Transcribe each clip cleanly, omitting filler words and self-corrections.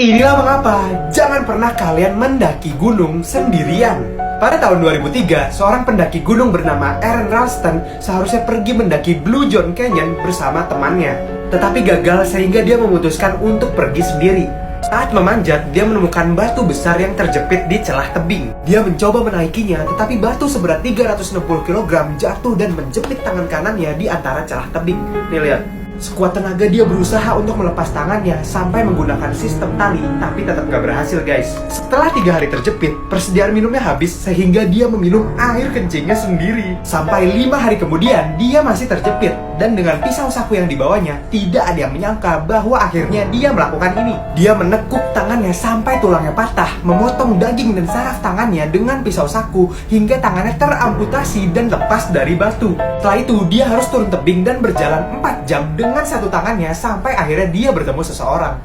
Inilah mengapa jangan pernah kalian mendaki gunung sendirian. Pada tahun 2003, seorang pendaki gunung bernama Aaron Ralston seharusnya pergi mendaki Blue John Canyon bersama temannya. Tetapi gagal sehingga dia memutuskan untuk pergi sendiri. Saat memanjat, dia menemukan batu besar yang terjepit di celah tebing. Dia mencoba menaikinya, tetapi batu seberat 360 kg jatuh dan menjepit tangan kanannya di antara celah tebing. Nih lihat. Sekuat tenaga dia berusaha untuk melepas tangannya sampai menggunakan sistem tali, tapi tetap gak berhasil guys. Setelah 3 hari terjepit, persediaan minumnya habis sehingga dia meminum air kencingnya sendiri. Sampai 5 hari kemudian, dia masih terjepit. Dan dengan pisau saku yang dibawanya, tidak ada yang menyangka bahwa akhirnya dia melakukan ini. Dia menekuk tangannya sampai tulangnya patah, memotong daging dan saraf tangannya dengan pisau saku hingga tangannya teramputasi dan lepas dari batu. Setelah itu, dia harus turun tebing dan berjalan 4 jam dengan satu tangannya sampai akhirnya dia bertemu seseorang.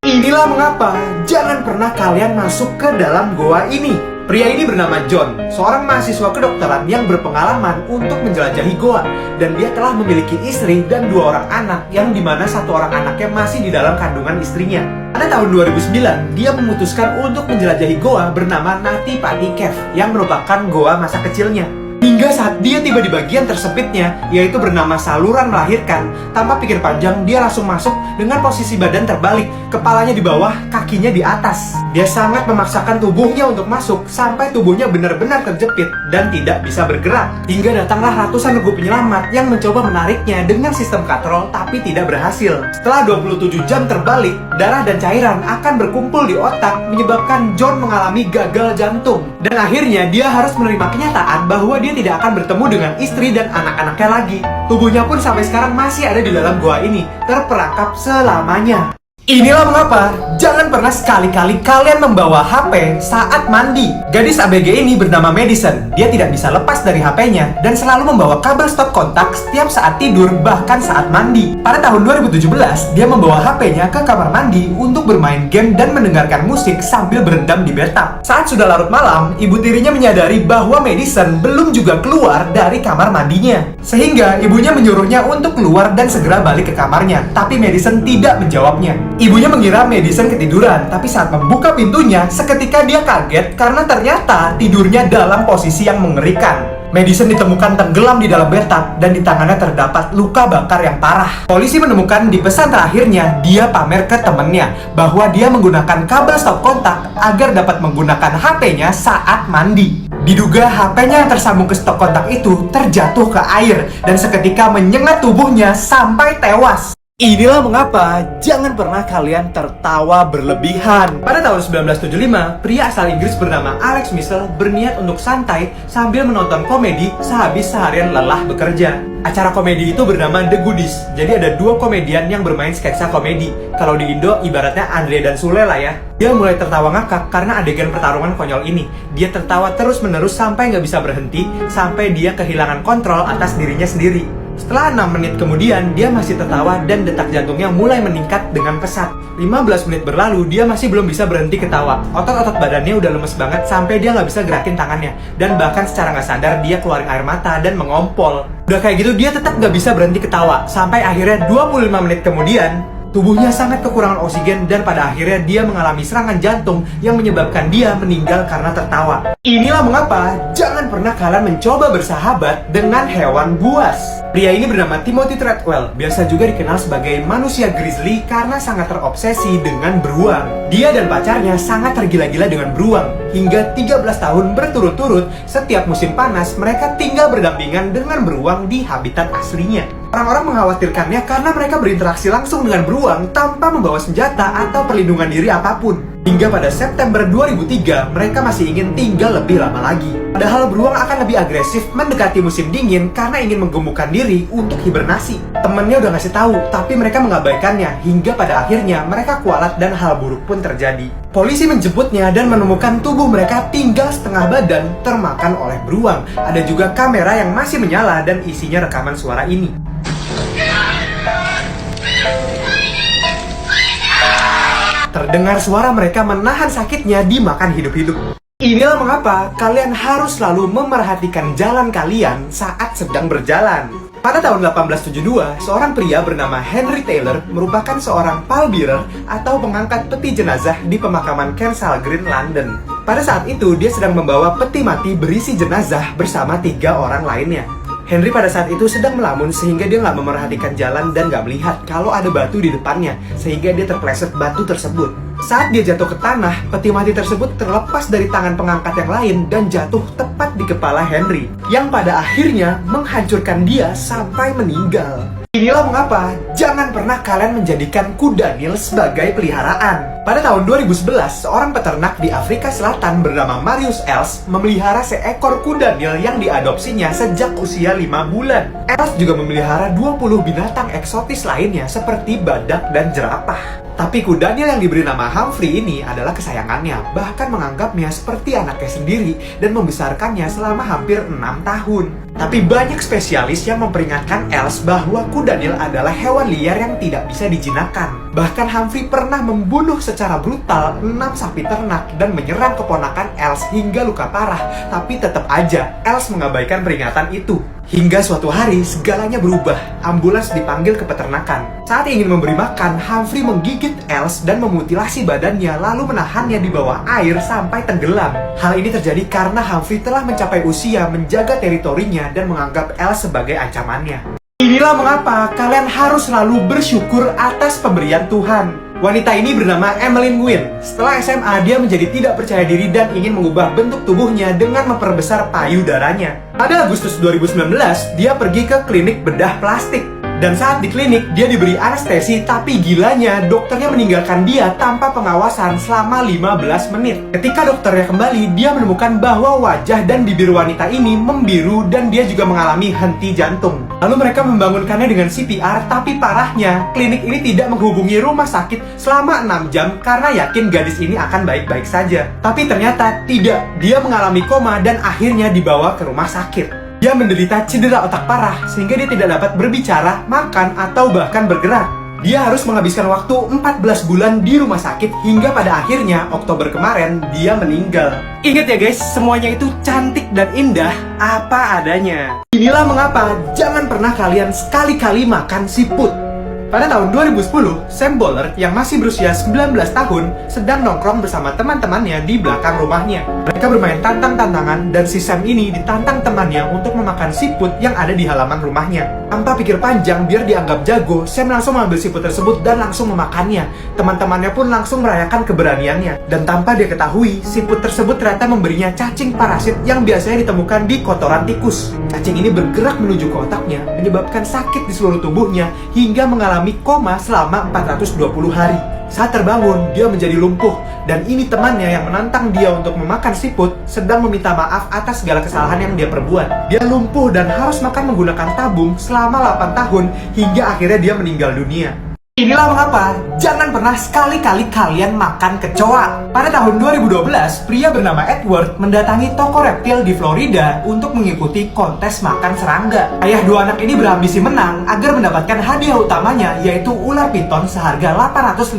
Inilah mengapa jangan pernah kalian masuk ke dalam goa ini. Pria ini bernama John, seorang mahasiswa kedokteran yang berpengalaman untuk menjelajahi goa. Dan dia telah memiliki istri dan 2 orang anak, yang dimana 1 orang anaknya masih di dalam kandungan istrinya. Pada tahun 2009, dia memutuskan untuk menjelajahi goa bernama Nati Pati Cave, yang merupakan goa masa kecilnya. Hingga saat dia tiba di bagian tersempitnya, yaitu bernama saluran melahirkan, tanpa pikir panjang, dia langsung masuk dengan posisi badan terbalik, kepalanya di bawah, kakinya di atas. Dia sangat memaksakan tubuhnya untuk masuk, sampai tubuhnya benar-benar terjepit dan tidak bisa bergerak. Hingga datanglah ratusan regu penyelamat yang mencoba menariknya dengan sistem katrol, tapi tidak berhasil. Setelah 27 jam terbalik, darah dan cairan akan berkumpul di otak, menyebabkan John mengalami gagal jantung. Dan akhirnya dia harus menerima kenyataan bahwa dia tidak akan bertemu dengan istri dan anak-anaknya lagi. Tubuhnya pun sampai sekarang masih ada di dalam goa ini, terperangkap selamanya. Inilah mengapa jangan pernah sekali-kali kalian membawa HP saat mandi. Gadis ABG ini bernama Madison. Dia tidak bisa lepas dari HP-nya dan selalu membawa kabel stop kontak setiap saat tidur, bahkan saat mandi. Pada tahun 2017, dia membawa HP-nya ke kamar mandi untuk bermain game dan mendengarkan musik sambil berendam di bathtub. Saat sudah larut malam, ibu tirinya menyadari bahwa Madison belum juga keluar dari kamar mandinya. Sehingga ibunya menyuruhnya untuk keluar dan segera balik ke kamarnya. Tapi Madison tidak menjawabnya. Ibunya mengira Madison ketiduran, tapi saat membuka pintunya, seketika dia kaget karena ternyata tidurnya dalam posisi yang mengerikan. Madison ditemukan tenggelam di dalam bathtub dan di tangannya terdapat luka bakar yang parah. Polisi menemukan di pesan terakhirnya, dia pamer ke temannya bahwa dia menggunakan kabel stop kontak agar dapat menggunakan HP-nya saat mandi. Diduga HP-nya yang tersambung ke stop kontak itu terjatuh ke air dan seketika menyengat tubuhnya sampai tewas. Inilah mengapa jangan pernah kalian tertawa berlebihan. Pada tahun 1975, pria asal Inggris bernama Alex Mitchell berniat untuk santai sambil menonton komedi sehabis seharian lelah bekerja. Acara komedi itu bernama The Goodies. Jadi ada 2 komedian yang bermain sketsa komedi. Kalau di Indo ibaratnya Andre dan Sule lah ya. Dia mulai tertawa ngakak karena adegan pertarungan konyol ini. Dia tertawa terus-menerus sampai nggak bisa berhenti, sampai dia kehilangan kontrol atas dirinya sendiri. Setelah 6 menit kemudian, dia masih tertawa dan detak jantungnya mulai meningkat dengan pesat. 15 menit berlalu, dia masih belum bisa berhenti ketawa. Otot-otot badannya udah lemes banget sampai dia nggak bisa gerakin tangannya. Dan bahkan secara nggak sadar, dia keluarin air mata dan mengompol. Udah kayak gitu, dia tetap nggak bisa berhenti ketawa. Sampai akhirnya 25 menit kemudian, tubuhnya sangat kekurangan oksigen dan pada akhirnya dia mengalami serangan jantung yang menyebabkan dia meninggal karena tertawa. Inilah mengapa jangan pernah kalian mencoba bersahabat dengan hewan buas. Pria ini bernama Timothy Treadwell, biasa juga dikenal sebagai manusia grizzly karena sangat terobsesi dengan beruang. Dia dan pacarnya sangat tergila-gila dengan beruang. Hingga 13 tahun berturut-turut, setiap musim panas mereka tinggal berdampingan dengan beruang di habitat aslinya. Orang-orang mengkhawatirkannya karena mereka berinteraksi langsung dengan beruang tanpa membawa senjata atau perlindungan diri apapun. Hingga pada September 2003, mereka masih ingin tinggal lebih lama lagi. Padahal beruang akan lebih agresif mendekati musim dingin karena ingin menggemukkan diri untuk hibernasi. Temennya udah ngasih tahu, tapi mereka mengabaikannya. Hingga pada akhirnya mereka kualat dan hal buruk pun terjadi. Polisi menjemputnya dan menemukan tubuh mereka tinggal setengah badan termakan oleh beruang. Ada juga kamera yang masih menyala dan isinya rekaman suara ini. Terdengar suara mereka menahan sakitnya dimakan hidup-hidup. Inilah mengapa kalian harus selalu memerhatikan jalan kalian saat sedang berjalan. Pada tahun 1872, seorang pria bernama Henry Taylor merupakan seorang pallbearer atau pengangkat peti jenazah di pemakaman Kensal Green, London. Pada saat itu, dia sedang membawa peti mati berisi jenazah bersama 3 orang lainnya. Henry pada saat itu sedang melamun sehingga dia nggak memerhatikan jalan dan nggak melihat kalau ada batu di depannya, sehingga dia terpleset batu tersebut. Saat dia jatuh ke tanah, peti mati tersebut terlepas dari tangan pengangkat yang lain dan jatuh tepat di kepala Henry, yang pada akhirnya menghancurkan dia sampai meninggal. Inilah mengapa jangan pernah kalian menjadikan kuda Nil sebagai peliharaan. Pada tahun 2011, seorang peternak di Afrika Selatan bernama Marius Els memelihara seekor kuda Nil yang diadopsinya sejak usia 5 bulan. Els juga memelihara 20 binatang eksotis lainnya seperti badak dan jerapah. Tapi kuda Nil yang diberi nama Humphrey ini adalah kesayangannya, bahkan menganggapnya seperti anaknya sendiri dan membesarkannya selama hampir 6 tahun. Tapi banyak spesialis yang memperingatkan Els bahwa kuda Nil adalah hewan liar yang tidak bisa dijinakkan. Bahkan Humphrey pernah membunuh secara brutal 6 sapi ternak dan menyerang keponakan Els hingga luka parah. Tapi tetap aja Els mengabaikan peringatan itu. Hingga suatu hari segalanya berubah. Ambulans dipanggil ke peternakan. Saat ingin memberi makan, Humphrey menggigit Els dan memutilasi badannya lalu menahannya di bawah air sampai tenggelam. Hal ini terjadi karena Humphrey telah mencapai usia menjaga teritorinya dan menganggap Els sebagai ancamannya. Inilah mengapa kalian harus selalu bersyukur atas pemberian Tuhan. Wanita ini bernama Emmeline Gwynn. Setelah SMA, dia menjadi tidak percaya diri dan ingin mengubah bentuk tubuhnya dengan memperbesar payudaranya. Pada Agustus 2019, dia pergi ke klinik bedah plastik. Dan saat di klinik, dia diberi anestesi, tapi gilanya dokternya meninggalkan dia tanpa pengawasan selama 15 menit. Ketika dokternya kembali, dia menemukan bahwa wajah dan bibir wanita ini membiru dan dia juga mengalami henti jantung. Lalu mereka membangunkannya dengan CPR, tapi parahnya, klinik ini tidak menghubungi rumah sakit selama 6 jam karena yakin gadis ini akan baik-baik saja. Tapi ternyata tidak, dia mengalami koma dan akhirnya dibawa ke rumah sakit. Dia menderita cedera otak parah sehingga dia tidak dapat berbicara, makan, atau bahkan bergerak. Dia harus menghabiskan waktu 14 bulan di rumah sakit hingga pada akhirnya Oktober kemarin dia meninggal. Ingat ya guys, semuanya itu cantik dan indah apa adanya. Inilah mengapa jangan pernah kalian sekali-kali makan siput. Pada tahun 2010, Sam Bowler yang masih berusia 19 tahun sedang nongkrong bersama teman-temannya di belakang rumahnya. Mereka bermain tantang-tantangan dan si Sam ini ditantang temannya untuk memakan siput yang ada di halaman rumahnya. Tanpa pikir panjang biar dianggap jago, Sam langsung mengambil siput tersebut dan langsung memakannya. Teman-temannya pun langsung merayakan keberaniannya. Dan tanpa dia ketahui, siput tersebut ternyata memberinya cacing parasit yang biasanya ditemukan di kotoran tikus. Cacing ini bergerak menuju ke otaknya, menyebabkan sakit di seluruh tubuhnya hingga mengalami koma selama 420 hari. Saat terbangun, dia menjadi lumpuh dan ini temannya yang menantang dia untuk memakan siput sedang meminta maaf atas segala kesalahan yang dia perbuat. Dia lumpuh dan harus makan menggunakan tabung selama 8 tahun hingga akhirnya dia meninggal dunia. Inilah mengapa jangan pernah sekali-kali kalian makan kecoa. Pada tahun 2012, pria bernama Edward mendatangi toko reptil di Florida untuk mengikuti kontes makan serangga. Ayah dua anak ini berambisi menang agar mendapatkan hadiah utamanya, yaitu ular piton seharga $850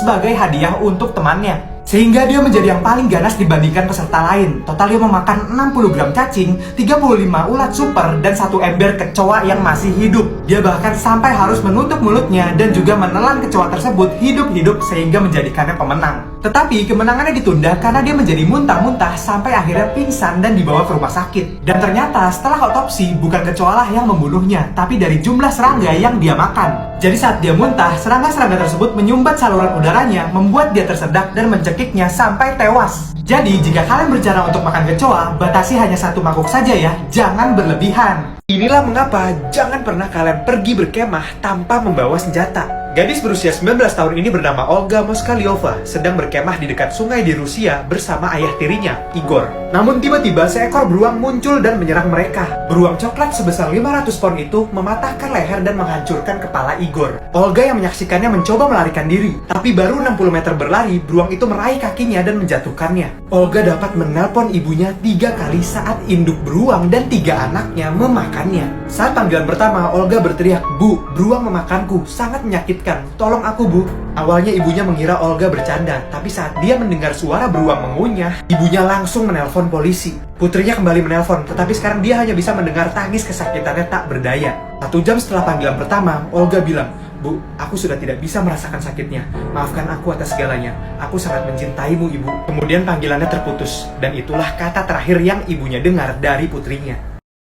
sebagai hadiah untuk temannya. Sehingga dia menjadi yang paling ganas dibandingkan peserta lain. Total dia memakan 60 gram cacing, 35 ulat super, dan 1 ember kecoa yang masih hidup. Dia bahkan sampai harus menutup mulutnya dan juga menelan kecoa tersebut hidup-hidup sehingga menjadikannya pemenang. Tetapi kemenangannya ditunda karena dia menjadi muntah-muntah sampai akhirnya pingsan dan dibawa ke rumah sakit. Dan ternyata setelah otopsi, bukan kecoalah yang membunuhnya, tapi dari jumlah serangga yang dia makan. Jadi saat dia muntah, serangga-serangga tersebut menyumbat saluran udaranya, membuat dia tersedak dan mencekiknya sampai tewas. Jadi jika kalian berencana untuk makan kecoa, batasi hanya 1 mangkuk saja ya, jangan berlebihan. Inilah mengapa jangan pernah kalian pergi berkemah tanpa membawa senjata. Gadis berusia 19 tahun ini bernama Olga Moskaliova sedang berkemah di dekat sungai di Rusia bersama ayah tirinya, Igor. Namun tiba-tiba seekor beruang muncul dan menyerang mereka. Beruang coklat sebesar 500 pound itu mematahkan leher dan menghancurkan kepala Igor. Olga yang menyaksikannya mencoba melarikan diri, tapi baru 60 meter berlari, beruang itu meraih kakinya dan menjatuhkannya. Olga dapat menelpon ibunya 3 kali saat induk beruang dan 3 anaknya memakannya. Saat panggilan pertama, Olga berteriak, "Bu, beruang memakanku, sangat menyakitkan. Tolong aku, Bu." Awalnya ibunya mengira Olga bercanda, tapi saat dia mendengar suara beruang mengunyah, ibunya langsung menelpon polisi. Putrinya kembali menelpon, tetapi sekarang dia hanya bisa mendengar tangis kesakitannya tak berdaya. 1 jam setelah panggilan pertama, Olga bilang, "Bu, aku sudah tidak bisa merasakan sakitnya. Maafkan aku atas segalanya. Aku sangat mencintaimu, Ibu." Kemudian panggilannya terputus, dan itulah kata terakhir yang ibunya dengar dari putrinya.